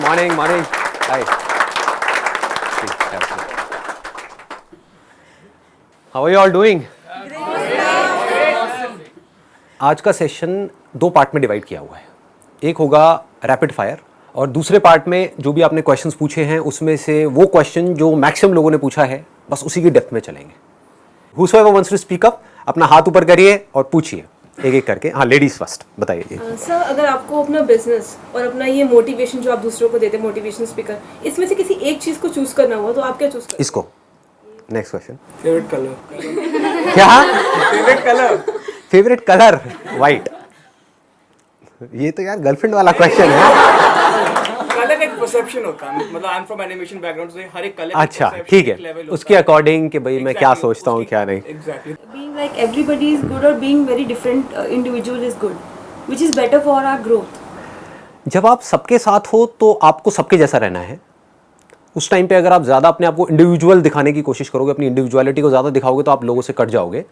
Morning, morning. Hi. How are you all doing? आज का session 2 part में divide किया हुआ है. एक होगा रैपिड फायर और दूसरे पार्ट में जो भी आपने क्वेश्चंस पूछे हैं उसमें से वो क्वेश्चन जो मैक्सिमम लोगों ने पूछा है बस उसी की डेप्थ में चलेंगे. Whosoever wants to speak up, अपना हाथ ऊपर करिए और पूछिए एक एक करके. हाँ, लेडीज फर्स्ट बताइए. सर, अगर आपको अपना बिजनेस और अपना ये मोटिवेशन जो आप दूसरों को देते हैं, मोटिवेशन स्पीकर, इसमें से किसी एक चीज को चूज करना हुआ तो आप क्या चूज करेंगे? इसको. Next question. Favourite colour. क्या? Favourite colour. Favourite colour white. ये तो यार गर्लफ्रेंड वाला क्वेश्चन है. कलर एक परसेप्शन होता है, मतलब I am from animation background से हर एक कलर. अच्छा, ठीक है, उसके अकॉर्डिंग कि भाई मैं क्या सोचता हूँ क्या नहीं. Exactly. Being like everybody is good or being very different individual is good, which is better for our growth. जब आप सबके साथ हो तो आपको सबके जैसा रहना है. उस टाइम पे अगर आप ज़्यादा अपने आप को इंडिविजुअल दिखाने की कोशिश करोगे, अपनी इंडिविजुअलिटी को ज़्यादा दिखाओगे तो आप लोगों से कट जाओगे.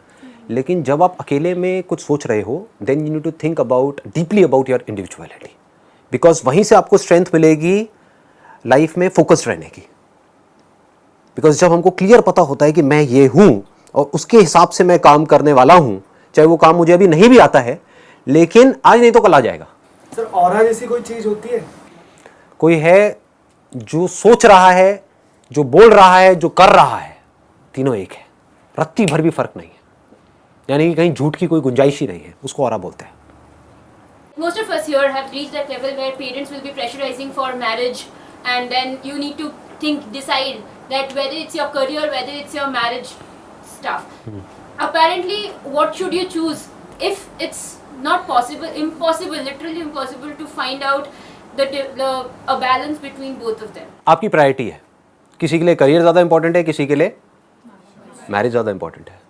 लेकिन जब आप अकेले में कुछ सोच रहे हो then you need to think about deeply about your individuality, because वहीं से आपको स्ट्रेंथ मिलेगी लाइफ में फोकस्ड रहने की. बिकॉज जब हमको क्लियर पता होता है कि मैं ये हूँ और उसके हिसाब से मैं काम करने वाला हूँ, चाहे वो काम मुझे अभी नहीं भी आता है लेकिन आज नहीं तो कल आ जाएगा. सर, ऑरा जैसी कोई चीज होती है? कोई है जो सोच रहा है, जो बोल रहा है, जो कर रहा है, तीनों एक है. रत्ती भर भी फर्क नहीं है. यानी कि कहीं झूठ की कोई गुंजाइश ही नहीं है. उसको ऑरा बोलते हैं. Most of us here have reached that level where parents will be pressurizing for marriage, and then you need to decide that whether it's your career, whether it's your marriage stuff. Apparently, what should you choose if it's not possible, impossible, literally impossible to find out a balance between both of them? आपकी priority है. किसी के लिए career ज़्यादा important है, किसी के लिए मैरिज ज़्यादा इंपॉर्टेंट है.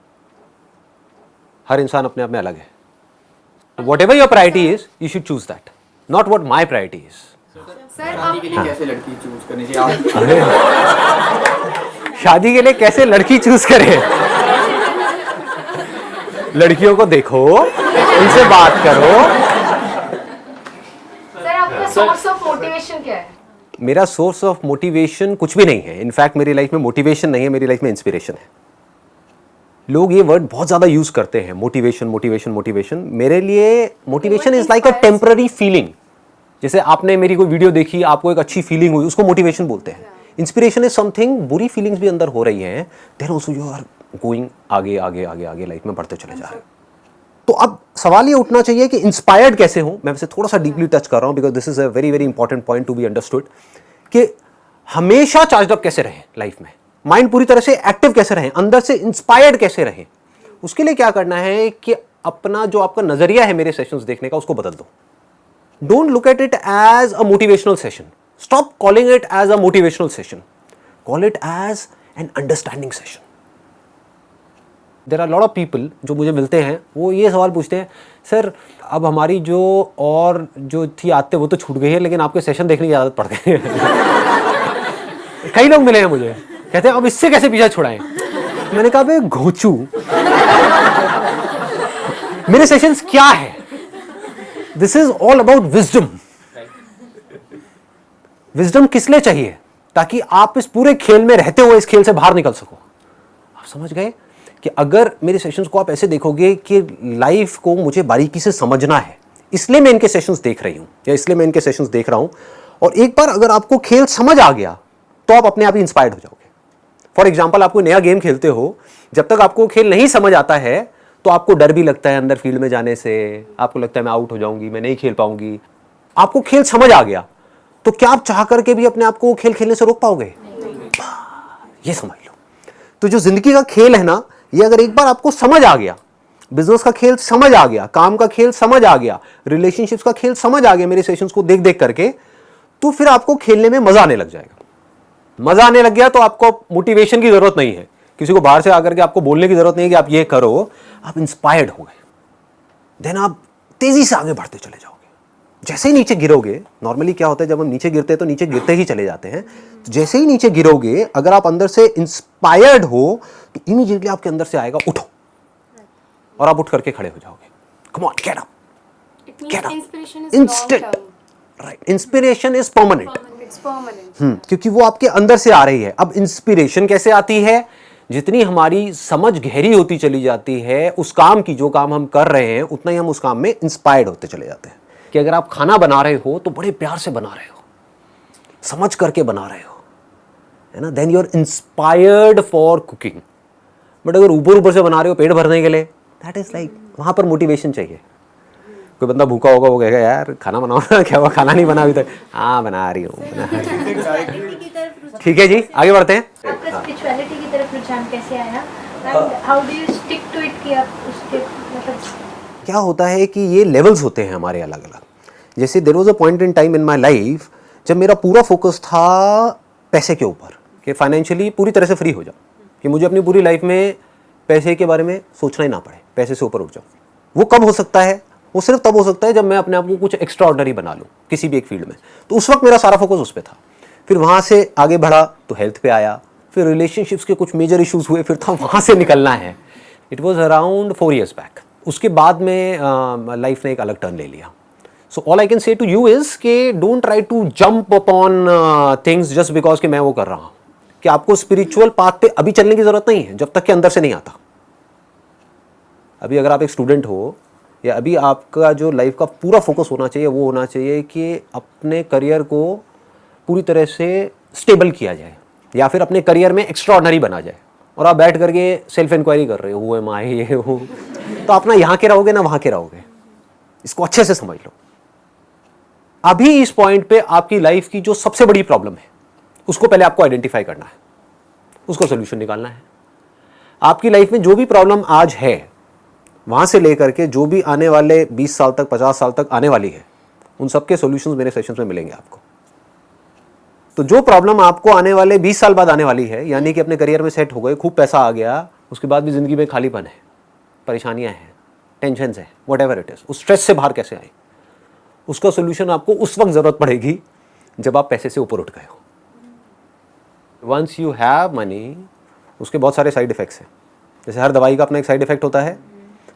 हर इंसान अपने आप में अलग है. Whatever your priority is, you should choose that, not what my priority is. शादी के लिए कैसे लड़की चूज करनी चाहिए? शादी के लिए कैसे लड़की चूज करें? लड़कियों को देखो, उनसे बात करो. सर, आपका सोर्स ऑफ मोटिवेशन क्या है? मेरा सोर्स ऑफ मोटिवेशन कुछ भी नहीं है. इनफैक्ट मेरी लाइफ में मोटिवेशन नहीं है, मेरी लाइफ में इंस्पिरेशन है. लोग ये वर्ड बहुत ज़्यादा यूज़ करते हैं, मोटिवेशन मोटिवेशन मोटिवेशन. मेरे लिए motivation is like a temporary feeling. जैसे आपने मेरी कोई वीडियो देखी, आपको एक अच्छी फीलिंग हुई, उसको मोटिवेशन बोलते हैं. इंस्पिरेशन इज समथिंग, बुरी फीलिंग्स भी अंदर हो रही हैं, then also you are going आगे आगे आगे आगे लाइफ में बढ़ते चले जा रहे हैं. तो अब सवाल ये उठना चाहिए कि इंस्पायर्ड कैसे हो. मैं वैसे थोड़ा सा डीपली टच कर रहा हूँ because this is a very very important point to be understood. कि हमेशा चार्ज अप कैसे रहें लाइफ में, माइंड पूरी तरह से एक्टिव कैसे रहें, अंदर से इंस्पायर्ड कैसे रहें. उसके लिए क्या करना है कि अपना जो आपका नजरिया है मेरे सेशंस देखने का उसको बदल दो. Don't look at it as a motivational session. Stop calling it as a motivational session. Call it as an understanding session. There are lot of people जो मुझे मिलते हैं, वो ये सवाल पूछते हैं, सर अब हमारी जो और जो थी आदतें वो तो छूट गई है लेकिन आपके सेशन देखने की आदत पड़ गई है. कई लोग मिले हैं मुझे, कहते हैं अब इससे कैसे पीछा छुड़ाएं. मैंने कहा बे घोचू, मेरे सेशंस क्या है? This is all about wisdom. Wisdom किस लिए चाहिए? ताकि आप इस पूरे खेल में रहते हुए इस खेल से बाहर निकल सको. आप समझ गए कि अगर मेरे सेशंस को आप ऐसे देखोगे कि लाइफ को मुझे बारीकी से समझना है, इसलिए मैं इनके सेशंस देख रही हूं या इसलिए मैं इनके सेशंस देख रहा हूं, और एक बार अगर आपको खेल समझ आ गया तो आप अपने आप ही इंस्पायर्ड हो जाओगे. फॉर एग्जाम्पल, आप कोई नया गेम खेलते हो, जब तक आपको खेल नहीं समझ आता है तो आपको डर भी लगता है अंदर फील्ड में जाने से. आपको लगता है मैं आउट हो जाऊंगी, मैं नहीं खेल पाऊंगी. आपको खेल समझ आ गया तो क्या आप चाह करके भी अपने आप को खेल खेलने से रोक पाओगे? ये समझ लो. तो जो जिंदगी का खेल है ना, ये अगर एक बार आपको समझ आ गया, बिजनेस का खेल समझ आ गया, काम का खेल समझ आ गया, रिलेशनशिप्स का खेल समझ आ गया मेरे सेशंस को देख देख करके, तो फिर आपको खेलने में मजा आने लग जाएगा. मजा आने लग गया तो आपको मोटिवेशन की जरूरत नहीं है, किसी को बाहर से आकर के आपको बोलने की जरूरत नहीं है कि आप ये करो. आप इंस्पायर्ड हो गए, देन आप तेजी से आगे बढ़ते चले जाओगे. जैसे ही नीचे गिरोगे, नॉर्मली क्या होता है जब हम नीचे गिरते हैं तो नीचे गिरते ही चले जाते हैं. तो जैसे ही नीचे गिरोगे, अगर आप अंदर से इंस्पायर्ड हो तो इमीडिएटली आपके अंदर से आएगा उठो, और आप उठ करके खड़े हो जाओगे. Come on, get up, It means get up. inspiration is Instant. long term. Right. Inspiration is permanent. It's permanent. क्योंकि वो आपके अंदर से आ रही है। अब इंस्पिरेशन कैसे आती है? जितनी हमारी समझ गहरी होती चली जाती है उस काम की, जो काम हम कर रहे हैं, उतना ही हम उस काम में इंस्पायर्ड होते चले जाते हैं। कि अगर आप खाना बना रहे हो तो बड़े प्यार से बना रहे हो, समझ करके बना रहे हो, है ना, then you are inspired for cooking. But अगर ऊपर से बना रहे हो पेट भरने के लिए, दैट इज लाइक, वहां पर मोटिवेशन चाहिए। कोई बंदा भूखा होगा, वो कहेगा यार खाना बनाओ ना, क्या हुआ खाना नहीं बना अभी तक? हाँ बना रही हूँ। ठीक है जी, आगे बढ़ते हैं। आपका स्पिरिचुअलिटी की तरफ रुझान कैसे आया and how do you stick to it कि आप उसके मतलब क्या होता है कि ये लेवल्स होते हैं हमारे अलग अलग। जैसे there was a point in time in my life जब मेरा पूरा फोकस था पैसे के ऊपर, कि फाइनेंशियली पूरी तरह से फ्री हो जाऊँ, कि मुझे अपनी पूरी लाइफ में पैसे के बारे में सोचना ही ना पड़े, पैसे से ऊपर उठ जाऊँ। वो कब हो सकता है? वो सिर्फ तब हो सकता है जब मैं अपने आप को कुछ एक्स्ट्रा ऑर्डिनरी बना लूँ किसी भी एक फील्ड में। तो उस वक्त मेरा सारा फोकस उस पर था। फिर वहाँ से आगे बढ़ा तो हेल्थ पे आया, फिर रिलेशनशिप्स के कुछ मेजर इश्यूज हुए, फिर था वहाँ से निकलना है। It was around 4 years back. उसके बाद में लाइफ ने एक अलग टर्न ले लिया। So all I can say to you is कि don't try to jump upon things just because कि मैं वो कर रहा हूँ। कि आपको स्पिरिचुअल पाथ पे अभी चलने की जरूरत नहीं है जब तक कि अंदर से नहीं आता। अभी अगर आप एक स्टूडेंट हो, या अभी आपका जो लाइफ का पूरा फोकस होना चाहिए वो होना चाहिए कि अपने करियर को पूरी तरह से स्टेबल किया जाए, या फिर अपने करियर में एक्स्ट्रा ऑर्डिनरी बना जाए। और आप बैठ करके सेल्फ इंक्वायरी कर रहे हो, वो एम ये हो, तो आप ना यहाँ के रहोगे ना वहाँ के रहोगे। इसको अच्छे से समझ लो। अभी इस पॉइंट पे आपकी लाइफ की जो सबसे बड़ी प्रॉब्लम है उसको पहले आपको आइडेंटिफाई करना है, उसको सोल्यूशन निकालना है। आपकी लाइफ में जो भी प्रॉब्लम आज है, वहां से लेकर के जो भी आने वाले 20 साल तक, 50 साल तक आने वाली है, उन सबके सॉल्यूशंस मेरे सेशंस में मिलेंगे आपको। तो जो प्रॉब्लम आपको आने वाले 20 साल बाद आने वाली है, यानी कि अपने करियर में सेट हो गए, खूब पैसा आ गया, उसके बाद भी जिंदगी में खालीपन है, परेशानियां हैं, टेंशन है, वट एवर इट इज, उस स्ट्रेस से बाहर कैसे आए, उसका सोल्यूशन आपको उस वक्त जरूरत पड़ेगी जब आप पैसे से ऊपर उठ गए हो। वंस यू हैव मनी, उसके बहुत सारे साइड इफेक्ट्स हैं। जैसे हर दवाई का अपना एक साइड इफेक्ट होता है,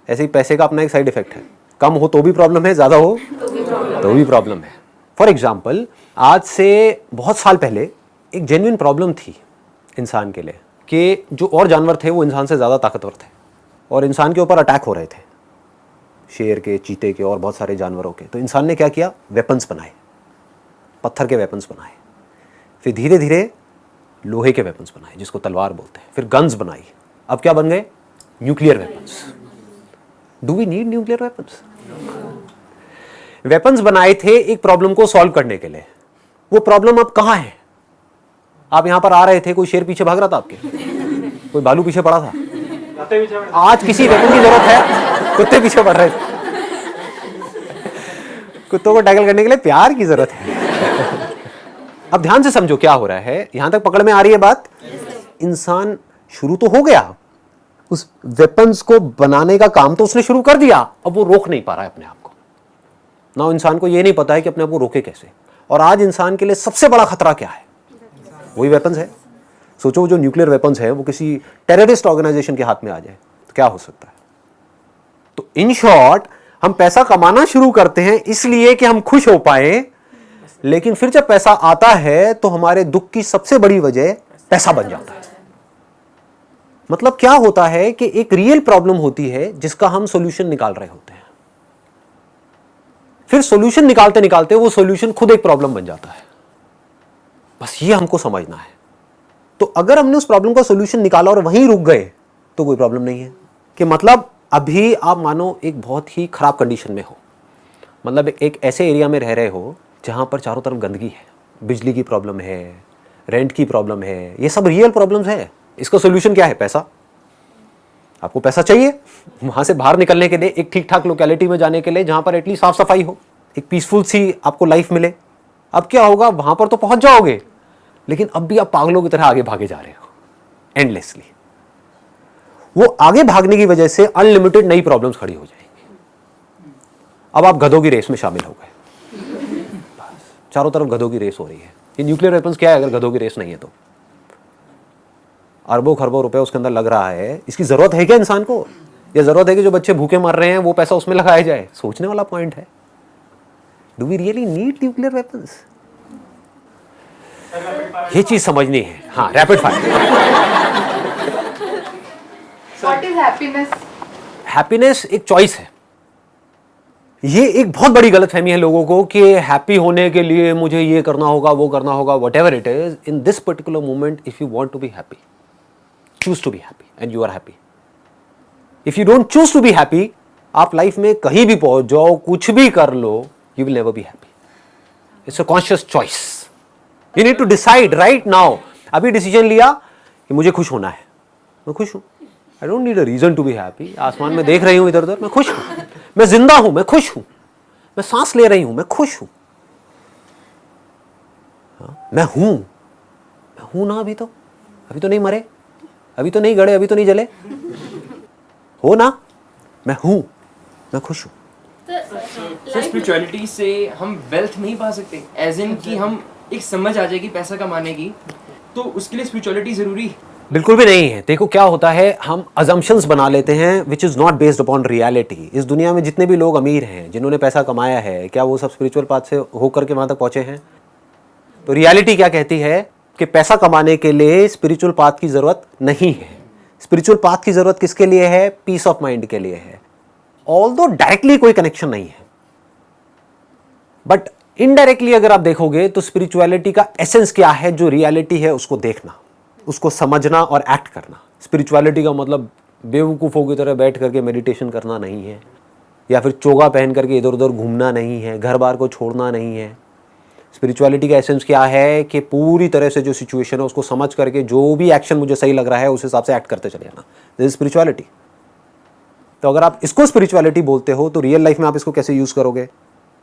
ऐसे ही पैसे का अपना एक साइड इफेक्ट है। कम हो तो भी प्रॉब्लम है, ज़्यादा हो तो भी प्रॉब्लम है। फॉर एग्जाम्पल, आज से बहुत साल पहले एक जेन्युइन प्रॉब्लम थी इंसान के लिए कि जो और जानवर थे वो इंसान से ज़्यादा ताकतवर थे और इंसान के ऊपर अटैक हो रहे थे, शेर के, चीते के और बहुत सारे जानवरों के। तो इंसान ने क्या किया? वेपन्स बनाए, पत्थर के वेपन्स बनाए, फिर धीरे धीरे लोहे के वेपन्स बनाए जिसको तलवार बोलते हैं, फिर गन्स बनाई। अब क्या बन गए? Nuclear weapons. Do we need nuclear weapons? Weapons बनाए थे एक प्रॉब्लम को सॉल्व करने के लिए। वो प्रॉब्लम अब कहां है? आप यहां पर आ रहे थे, कोई शेर पीछे भाग रहा था आपके, कोई भालू पीछे पड़ा था। आज किसी वेपन की जरूरत है? कुत्ते पीछे पड़ रहे थे। कुत्तों को टैकल करने के लिए प्यार की जरूरत है। अब ध्यान से समझो क्या हो रहा है। यहां तक पकड़ में आ रही है बात? इंसान शुरू तो हो गया, उस वेपन्स को बनाने का काम तो उसने शुरू कर दिया, अब वो रोक नहीं पा रहा है अपने आप को ना। इंसान को ये नहीं पता है कि अपने आप को रोके कैसे। और आज इंसान के लिए सबसे बड़ा खतरा क्या है? वही वेपन्स है। सोचो जो न्यूक्लियर वेपन्स है वो किसी टेररिस्ट ऑर्गेनाइजेशन के हाथ में आ जाए तो क्या हो सकता है। तो इन शॉर्ट, हम पैसा कमाना शुरू करते हैं इसलिए कि हम खुश हो पाए, लेकिन फिर जब पैसा आता है तो हमारे दुख की सबसे बड़ी वजह पैसा बन जाता है। मतलब क्या होता है कि एक रियल प्रॉब्लम होती है जिसका हम सॉल्यूशन निकाल रहे होते हैं, फिर सॉल्यूशन निकालते निकालते वो सॉल्यूशन खुद एक प्रॉब्लम बन जाता है। बस ये हमको समझना है। तो अगर हमने उस प्रॉब्लम का सॉल्यूशन निकाला और वहीं रुक गए तो कोई प्रॉब्लम नहीं है। कि मतलब अभी आप मानो एक बहुत ही खराब कंडीशन में हो, मतलब एक ऐसे एरिया में रह रहे हो जहां पर चारों तरफ गंदगी है, बिजली की प्रॉब्लम है, रेंट की प्रॉब्लम है, ये सब रियल प्रॉब्लम्स है। इसका सॉल्यूशन क्या है? पैसा। आपको पैसा चाहिए वहां से बाहर निकलने के लिए, एक ठीक ठाक लोकेलिटी में जाने के लिए जहां पर एटलीस्ट साफ सफाई हो, एक पीसफुल सी आपको लाइफ मिले। अब क्या होगा? वहां पर तो पहुंच जाओगे, लेकिन अब भी आप पागलों की तरह आगे भागे जा रहे हो एंडलेसली। वो आगे भागने की वजह से अनलिमिटेड नई प्रॉब्लम्स खड़ी हो जाएंगी। अब आप गधों की रेस में शामिल हो गए। चारों तरफ गधों की रेस हो रही है। ये न्यूक्लियर वेपन्स क्या है अगर गधों की रेस नहीं है तो? अरबों खरबों रुपए उसके अंदर लग रहा है। इसकी जरूरत है क्या इंसान को? या जरूरत है कि जो बच्चे भूखे मर रहे हैं वो पैसा उसमें लगाया जाए? सोचने वाला पॉइंट है। Do we really need nuclear weapons? ये चीज समझनी है। हाँ, rapid fire. What is happiness? Happiness एक चॉइस है। ये एक बहुत बड़ी गलतफहमी है लोगों को कि हैप्पी होने के लिए मुझे ये करना होगा, वो करना होगा, whatever it is. In this particular moment, if you want to be happy, choose to be happy and you are happy. If you don't choose to be happy, आप लाइफ में कहीं भी पहुंच जाओ, कुछ भी कर लो, you will never be happy. It's a conscious choice. You need to decide right now. अभी डिसीजन लिया कि मुझे खुश होना है, मैं खुश हूं। आई don't need a reason to be happy. आसमान में देख रही हूं इधर उधर, मैं खुश हूं, मैं जिंदा हूं, मैं खुश हूं, मैं सांस ले रही हूं, मैं खुश हूं। मैं हूं ना। अभी तो नहीं मरे, अभी तो नहीं गड़े, अभी तो नहीं जले, हो ना। मैं हूं, मैं खुश हूं। सर स्पिरिचुअलिटी से हम वेल्थ नहीं पा सकते, एज इन कि हम एक समझ आ जाएगी पैसा कमाने की, तो उसके लिए स्पिरिचुअलिटी जरूरी है? बिल्कुल भी नहीं है। देखो क्या होता है, हम अजम्पशंस बना लेते हैं which is not based upon reality. इस दुनिया में जितने भी लोग अमीर हैं, जिन्होंने पैसा कमाया है, क्या वो सब स्पिरिचुअल पाथ से होकर के वहां तक पहुंचे हैं? तो रियलिटी क्या कहती है कि पैसा कमाने के लिए स्पिरिचुअल पाथ की जरूरत नहीं है। स्पिरिचुअल पाथ की जरूरत किसके लिए है? पीस ऑफ माइंड के लिए है। ऑल्दो डायरेक्टली कोई कनेक्शन नहीं है, बट इनडायरेक्टली अगर आप देखोगे तो स्पिरिचुअलिटी का एसेंस क्या है, जो रियलिटी है उसको देखना, उसको समझना और एक्ट करना। स्पिरिचुअलिटी का मतलब बेवकूफ़ों की तरह बैठ करके मेडिटेशन करना नहीं है, या फिर चोगा पहन करके इधर उधर घूमना नहीं है, घर बार को छोड़ना नहीं है। स्पिरिचुअलिटी का एसेंस क्या है कि पूरी तरह से जो सिचुएशन है उसको समझ करके जो भी एक्शन मुझे सही लग रहा है उस हिसाब से एक्ट करते चले जाना। This is spirituality. तो अगर आप इसको स्पिरिचुअलिटी बोलते हो तो रियल लाइफ में आप इसको कैसे यूज करोगे?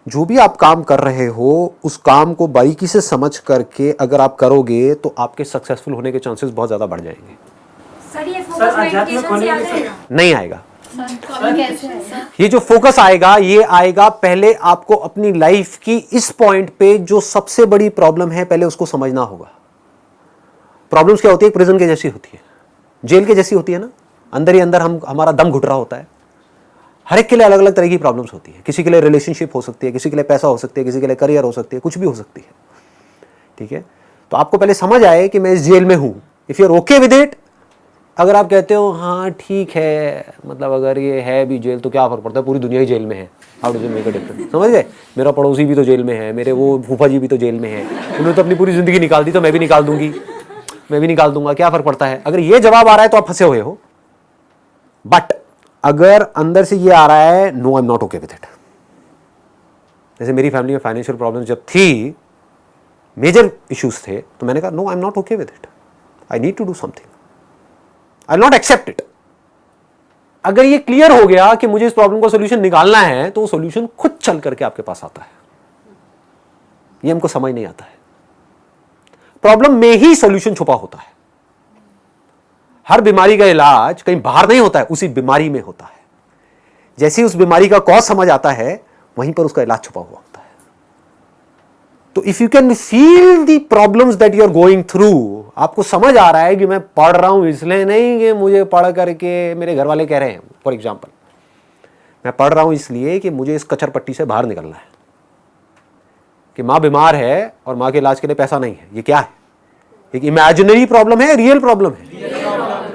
जो भी आप काम कर रहे हो उस काम को बारीकी से समझ करके अगर आप करोगे तो आपके सक्सेसफुल होने के चांसेस बहुत ज़्यादा बढ़ जाएंगे। सर ये फोकस मेडिटेशन से आ जाएगा? नहीं आएगा। कैसे आएगा? ये जो फोकस आएगा ये आएगा पहले आपको अपनी लाइफ की इस पॉइंट पे जो सबसे बड़ी प्रॉब्लम है पहले उसको समझना होगा। प्रॉब्लम्स क्या होती है? प्रिजन के जैसी होती है, जेल के जैसी होती है ना। अंदर ही अंदर हमारा दम घुट रहा होता है। हर एक के लिए अलग अलग तरह की प्रॉब्लम्स होती है। किसी के लिए रिलेशनशिप हो सकती है, किसी के लिए पैसा हो सकती है, किसी के लिए करियर हो सकती है, कुछ भी हो सकती है। ठीक है, तो आपको पहले समझ आए कि मैं इस जेल में हूं। If you are okay with it, अगर आप कहते हो हाँ ठीक है, मतलब अगर ये है भी जेल तो क्या फर्क पड़ता है, पूरी दुनिया ही जेल में है, how does it make a difference? समझ गए? मेरा पड़ोसी भी तो जेल में है, मेरे वो फूफा जी भी तो जेल में है, उन्होंने तो अपनी पूरी जिंदगी निकाल दी, तो मैं भी निकाल दूंगी, मैं भी निकाल दूंगा, क्या फर्क पड़ता है? अगर ये जवाब आ रहा है तो आप फंसे हुए हो। बट अगर अंदर से ये आ रहा है no I am not okay with it, जैसे मेरी फैमिली में फाइनेंशियल प्रॉब्लम जब थी, मेजर इश्यूज थे, तो मैंने कहा no I am not okay with it, I need to do something, I not accept it. अगर ये क्लियर हो गया कि मुझे इस प्रॉब्लम का सोल्यूशन निकालना है तो वो सोल्यूशन खुद चल करके आपके पास आता है। ये हमको समझ नहीं आता है। प्रॉब्लम में ही सोल्यूशन छुपा होता है। हर बीमारी का इलाज कहीं बाहर नहीं होता है, उसी बीमारी में होता है। जैसे ही उस बीमारी का कॉज समझ आता है वहीं पर उसका इलाज छुपा हुआ होता है। तो if you can feel the problems that you are going through, आपको समझ आ रहा है कि मैं पढ़ रहा हूं इसलिए नहीं कि मुझे पढ़ करके मेरे घर वाले कह रहे हैं, फॉर एग्जाम्पल मैं पढ़ रहा हूं इसलिए कि मुझे इस कचर पट्टी से बाहर निकलना है, कि माँ बीमार है और माँ के इलाज के लिए पैसा नहीं है। ये क्या है? एक इमेजिनरी प्रॉब्लम है, रियल प्रॉब्लम है?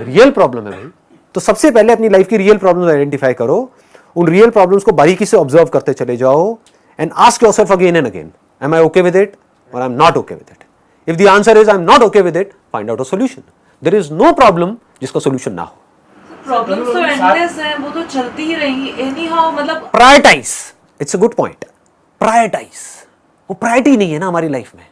रियल प्रॉब्लम है भाई। तो सबसे पहले अपनी लाइफ की रियल प्रॉब्लम्स आइडेंटिफाई करो, उन रियल प्रॉब्लम्स को बारीकी से ऑब्जर्व करते चले जाओ and ask yourself again and again, am I okay with it or I'm not okay with it? If the answer is I'm not okay with it, find out a solution. There is no problem जिसका solution ना हो। Problems तो endless हैं, वो तो चलती ही रहेंगी any how, मतलब Prioritize. It's a good point. Prioritize. वो प्रायोरिटी नहीं है ना हमारी लाइफ में।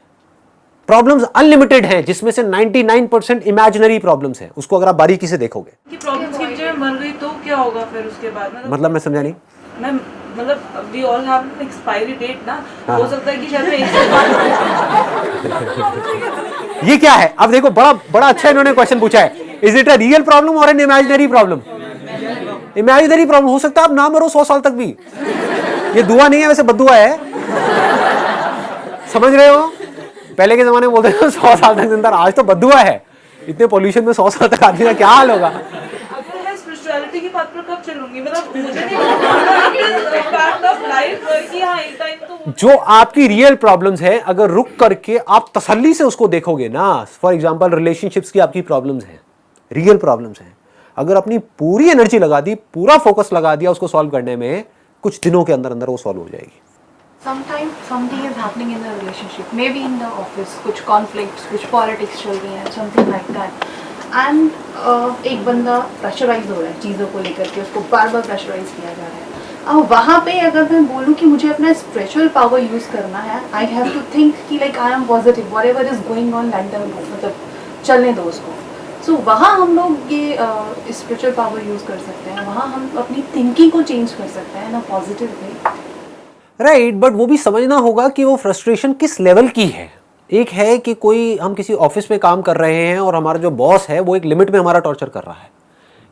प्रॉब्लम्स अनलिमिटेड हैं, जिसमें से 99% इमेजिनरी प्रॉब्लम्स हैं। उसको अगर आप बारीकी से देखोगे, कि प्रॉब्लम्स की वजह में मर गई तो क्या होगा फिर उसके बाद? मतलब मैं समझा नहीं। मैं मतलब we all have an expiry date ना, हाँ। हो सकता है कि शायद मैं एक साल बाद ये क्या है? अब देखो, बड़ा अच्छा इन्होंने क्वेश्चन पूछा है। Is it a real problem और an imaginary problem? Imaginary problem हो सकता है आप ना मरो 100 साल तक भी। ये दुआ नहीं है, वैसे बद्दुआ है। समझ रहे हो? पहले के जमाने में बोलते थे 100 साल तक जिंदा, आज तो बद्दुआ है। इतने पोल्यूशन में 100 साल तक आदमी का क्या हाल होगा? अगर मैं स्पिरिचुअलिटी की बात पर कब कब चलूंगी, मतलब मुझे नहीं फैक्ट ऑफ लाइफ कि हाँ एक टाइम तो जो आपकी रियल प्रॉब्लम्स है, अगर रुक करके आप तसल्ली से उसको देखोगे ना, फॉर एग्जांपल रिलेशनशिप्स की आपकी प्रॉब्लम्स हैं, रियल प्रॉब्लम्स हैं, अगर अपनी पूरी एनर्जी लगा दी, पूरा फोकस लगा दिया उसको सॉल्व करने में, कुछ दिनों के अंदर अंदर वो सॉल्व हो जाएगी। Sometimes something is happening in the relationship, maybe in the office, कुछ conflicts, कुछ politics चल रही हैं, something like that. And एक बंदा प्रेशराइज हो रहा है चीज़ों को लेकर के, उसको बार बार प्रेशराइज किया जा रहा है। अब वहाँ पे अगर मैं बोलूँ कि मुझे अपना स्पिरिचुअल पावर यूज़ करना है, आई हैव टू थिंक कि like I am positive, whatever is going on let them go, मतलब चलने दो उसको। सो वहाँ हम लोग ये स्पिरिचुअल पावर यूज़ कर सकते हैं, वहाँ हम अपनी थिंकिंग को चेंज कर सकते हैं ना पॉजिटिव वे। राइट, बट वो भी समझना होगा कि वो फ्रस्ट्रेशन किस लेवल की है। एक है कि कोई हम किसी ऑफिस में काम कर रहे हैं और हमारा जो बॉस है वो एक लिमिट में हमारा टॉर्चर कर रहा है,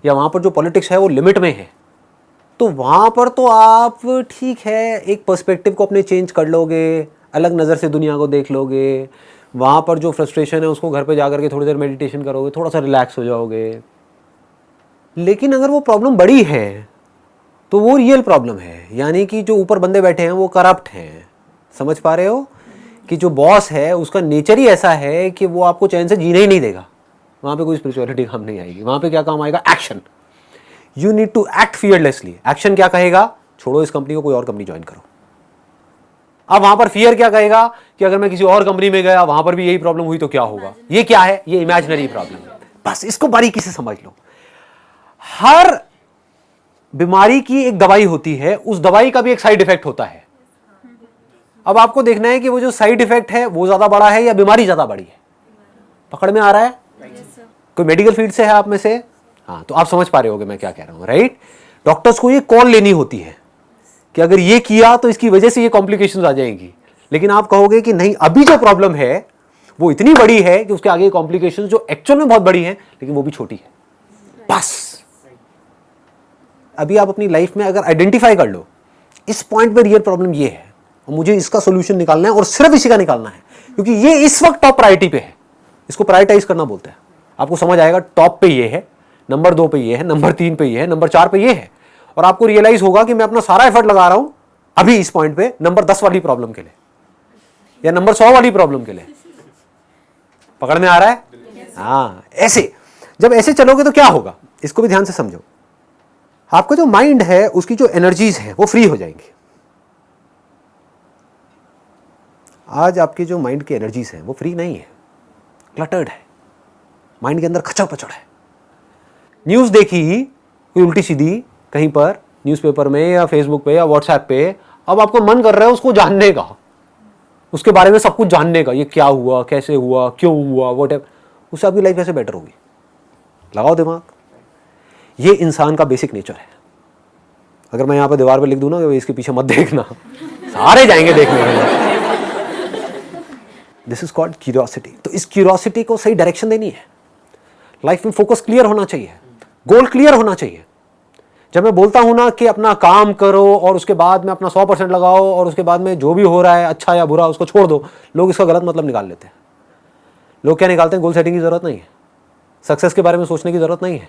या वहाँ पर जो पॉलिटिक्स है वो लिमिट में है, तो वहाँ पर तो आप ठीक है एक पर्सपेक्टिव को अपने चेंज कर लोगे, अलग नज़र से दुनिया को देख लोगे, वहाँ पर जो फ्रस्ट्रेशन है उसको घर पे जा करके थोड़ी देर मेडिटेशन करोगे, थोड़ा सा रिलैक्स हो जाओगे। लेकिन अगर वो प्रॉब्लम बड़ी है तो वो रियल प्रॉब्लम है, यानी कि जो ऊपर बंदे बैठे हैं वो करप्ट हैं। समझ पा रहे हो कि जो बॉस है उसका नेचर ही ऐसा है कि वो आपको चैन से जीने ही नहीं देगा। वहाँ पे कोई स्पिरिचुअलिटी काम नहीं आएगी, वहाँ पे क्या काम आएगा? Action. You need to act fearlessly. Action क्या कहेगा? छोड़ो इस कंपनी को, कोई और कंपनी ज्वाइन करो। अब वहाँ पर फियर क्या कहेगा कि अगर मैं किसी और कंपनी में गया, वहाँ पर भी यही प्रॉब्लम हुई तो क्या होगा? ये क्या है? ये इमेजिनरी प्रॉब्लम है। बस इसको बारीकी से समझ लो। हर बीमारी की एक दवाई होती है, उस दवाई का भी एक साइड इफेक्ट होता है। अब आपको देखना है कि वो जो साइड इफेक्ट है वो ज्यादा बड़ा है या बीमारी ज्यादा बड़ी है। पकड़ में आ रहा है? कोई मेडिकल फील्ड से है आप में से? हाँ, तो आप समझ पा रहे होगे मैं क्या कह रहा हूं, राइट? डॉक्टर्स को ये कॉल लेनी होती है कि अगर ये किया तो इसकी वजह से ये कॉम्प्लिकेशंस आ जाएंगी, लेकिन आप कहोगे कि नहीं, अभी जो प्रॉब्लम है वो इतनी बड़ी है कि उसके आगे कॉम्प्लिकेशंस जो एक्चुअल में बहुत बड़ी है लेकिन वो भी छोटी है। बस अभी आप अपनी लाइफ में अगर आइडेंटिफाई कर लो इस पॉइंट पे रियल प्रॉब्लम ये है और मुझे इसका सोल्यूशन निकालना है और सिर्फ इसी का निकालना है, क्योंकि ये इस वक्त टॉप प्रायोरिटी पे है। इसको प्रायोरिटाइज करना बोलते हैं। आपको समझ आएगा टॉप पे ये है, नंबर 2 पे ये है, नंबर 3 पे ये है, नंबर 4 पे ये है, और आपको रियलाइज होगा कि मैं अपना सारा एफर्ट लगा रहा हूं अभी इस पॉइंट पे नंबर 10 वाली प्रॉब्लम के लिए या नंबर 100 वाली प्रॉब्लम के लिए। पकड़ में आ रहा है? हाँ, ऐसे जब ऐसे चलोगे तो क्या होगा इसको भी ध्यान से समझो। आपका जो माइंड है उसकी जो एनर्जीज है वो फ्री हो जाएंगी। आज आपकी जो माइंड की एनर्जीज है वो फ्री नहीं है, क्लटर्ड है, माइंड के अंदर खचड़ पचड़ है। न्यूज़ देखी कोई उल्टी सीधी कहीं पर न्यूज़पेपर में या फेसबुक पे या व्हाट्सएप पे, अब आपको मन कर रहा है उसको जानने का, उसके बारे में सब कुछ जानने का, ये क्या हुआ, कैसे हुआ, क्यों हुआ, व्हाटएवर। उससे आपकी लाइफ कैसे बेटर होगी? लगाओ दिमाग। ये इंसान का बेसिक नेचर है। अगर मैं यहाँ पे दीवार पे लिख दूं ना कि इसके पीछे मत देखना, सारे जाएंगे देखने के लिए। This is called curiosity. तो इस क्यूरियोसिटी को सही डायरेक्शन देनी है। लाइफ में फोकस क्लियर होना चाहिए, गोल क्लियर होना चाहिए। जब मैं बोलता हूं ना कि अपना काम करो और उसके बाद में अपना 100% लगाओ और उसके बाद में जो भी हो रहा है अच्छा या बुरा उसको छोड़ दो, लोग इसका गलत मतलब निकाल लेते हैं। लोग क्या निकालते हैं? गोल सेटिंग की जरूरत नहीं है, सक्सेस के बारे में सोचने की जरूरत नहीं है।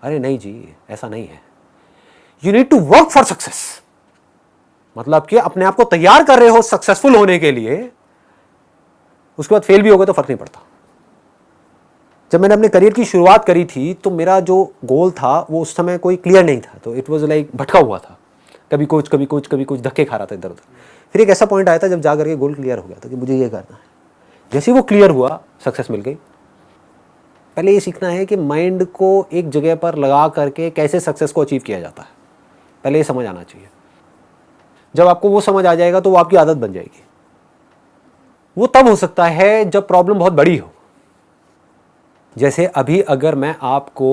अरे नहीं जी, ऐसा नहीं है। You need to work for success. मतलब कि अपने आप को तैयार कर रहे हो सक्सेसफुल होने के लिए, उसके बाद फेल भी हो गए तो फर्क नहीं पड़ता। जब मैंने अपने करियर की शुरुआत करी थी तो मेरा जो गोल था वो उस समय कोई क्लियर नहीं था, तो इट वाज लाइक भटका हुआ था, कभी कुछ कभी कुछ कभी कुछ, धक्के खा रहा था इधर उधर। फिर एक ऐसा पॉइंट आया था जब जा करके गोल क्लियर हो गया था कि मुझे ये करना है। जैसे वो क्लियर हुआ, सक्सेस मिल गई। पहले ये सीखना है कि माइंड को एक जगह पर लगा करके कैसे सक्सेस को अचीव किया जाता है, पहले ये समझ आना चाहिए। जब आपको वो समझ आ जाएगा तो वो आपकी आदत बन जाएगी। वो तब हो सकता है जब प्रॉब्लम बहुत बड़ी हो। जैसे अभी अगर मैं आपको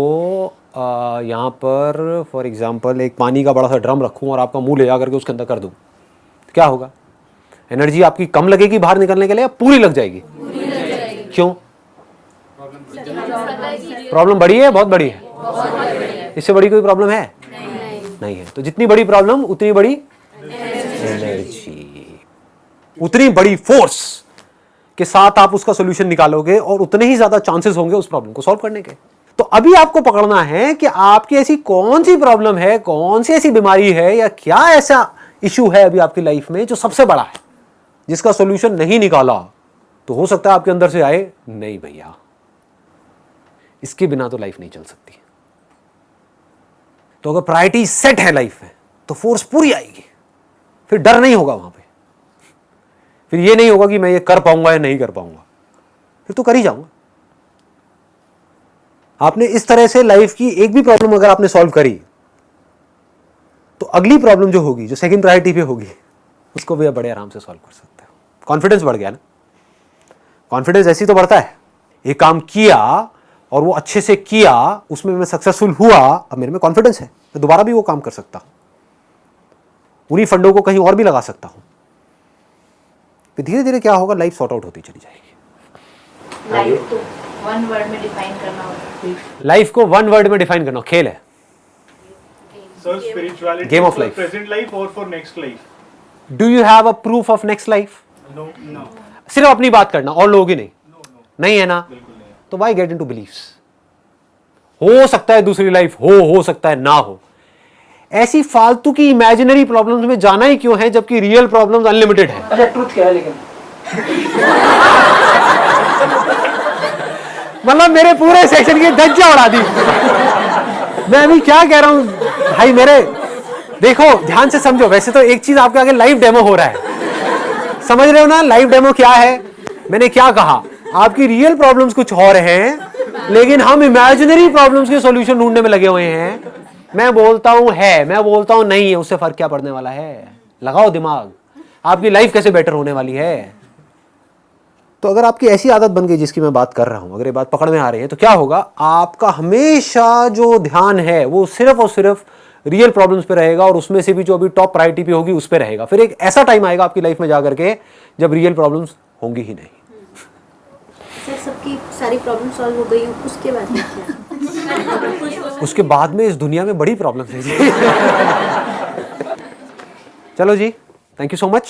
यहाँ पर फॉर एग्जांपल एक पानी का बड़ा सा ड्रम रखूँ और आपका मुंह ले जा करके उसके अंदर कर दूँ, क्या होगा? एनर्जी आपकी कम लगेगी बाहर निकलने के लिए या पूरी लग जाएगी? क्यों? प्रॉब्लम बड़ी है, बहुत बड़ी है। इससे बड़ी कोई प्रॉब्लम है? नहीं है। तो जितनी बड़ी प्रॉब्लम उतनी बड़ी एनर्जी, उतनी बड़ी फोर्स के साथ आप उसका सॉल्यूशन निकालोगे और उतने ही ज्यादा चांसेस होंगे उस प्रॉब्लम को सॉल्व करने के। तो अभी आपको पकड़ना है कि आपकी ऐसी कौन सी प्रॉब्लम है, कौन सी ऐसी बीमारी है, या क्या ऐसा इशू है अभी आपकी लाइफ में जो सबसे बड़ा है, जिसका सॉल्यूशन नहीं निकाला तो हो सकता है आपके अंदर से आए, नहीं भैया इसके बिना तो लाइफ नहीं चल सकती। तो अगर प्रायोरिटी सेट है लाइफ में तो फोर्स पूरी आएगी, फिर डर नहीं होगा वहां पे, फिर ये नहीं होगा कि मैं ये कर पाऊंगा या नहीं कर पाऊंगा, फिर तो कर ही जाऊंगा। आपने इस तरह से लाइफ की एक भी प्रॉब्लम अगर आपने सॉल्व करी तो अगली प्रॉब्लम जो होगी, जो सेकंड प्रायोरिटी पे होगी, उसको भी आप बड़े आराम से सॉल्व कर सकते हो। कॉन्फिडेंस बढ़ गया ना। कॉन्फिडेंस ऐसी तो बढ़ता है, एक काम किया और वो अच्छे से किया, उसमें मैं सक्सेसफुल हुआ, अब मेरे में कॉन्फिडेंस है, मैं दोबारा भी वो काम कर सकता हूं, उन्हीं फंडों को कहीं और भी लगा सकता हूं। फिर धीरे धीरे क्या होगा, लाइफ सॉर्ट आउट होती चली जाएगी। लाइफ को वन वर्ड में डिफाइन करना होगा। लाइफ को वन वर्ड में डिफाइन करना, खेल है, Sir, spirituality Game of for life. present life or for next life? Do you have a proof of next life? No, no, सिर्फ अपनी बात करना और लोगों की नहीं, no. नहीं है ना, बिल्कुल नहीं। तो वाई गेट इनटू बिलीफ्स? हो सकता है दूसरी लाइफ हो सकता है ना हो, ऐसी फालतू की इमेजिनरी प्रॉब्लम्स में जाना ही क्यों है जबकि रियल प्रॉब्लम्स अनलिमिटेड है। अच्छा ट्रुथ क्या है लेकिन? मतलब मेरे पूरे सेक्शन की धज्जियां उड़ा दी। मैं अभी क्या कह रहा हूं भाई मेरे, देखो ध्यान से समझो। वैसे तो एक चीज आपके आगे लाइव डेमो हो रहा है, समझ रहे हो ना लाइव डेमो क्या है। मैंने क्या कहा, आपकी रियल प्रॉब्लम्स कुछ और हैं, लेकिन हम इमेजिनरी प्रॉब्लम्स के सॉल्यूशन ढूंढने में लगे हुए हैं। मैं बोलता हूं है, मैं बोलता हूं नहीं है, उससे फर्क क्या पड़ने वाला है? लगाओ दिमाग, आपकी लाइफ कैसे बेटर होने वाली है। तो अगर आपकी ऐसी आदत बन गई जिसकी मैं बात कर रहा हूं, अगर ये बात पकड़ में आ रही है, तो क्या होगा, आपका हमेशा जो ध्यान है वो सिर्फ और सिर्फ रियल प्रॉब्लम्स पे रहेगा, और उसमें से भी जो अभी टॉप प्रायोरिटी पे होगी उस पे रहेगा। फिर एक ऐसा टाइम आएगा आपकी लाइफ में जाकर के जब रियल प्रॉब्लम्स होंगी ही नहीं। सर सबकी सारी प्रॉब्लम सॉल्व हो गई, उसके बाद में क्या? उसके बाद में इस दुनिया में बड़ी प्रॉब्लम्स है। चलो जी, थैंक यू सो मच।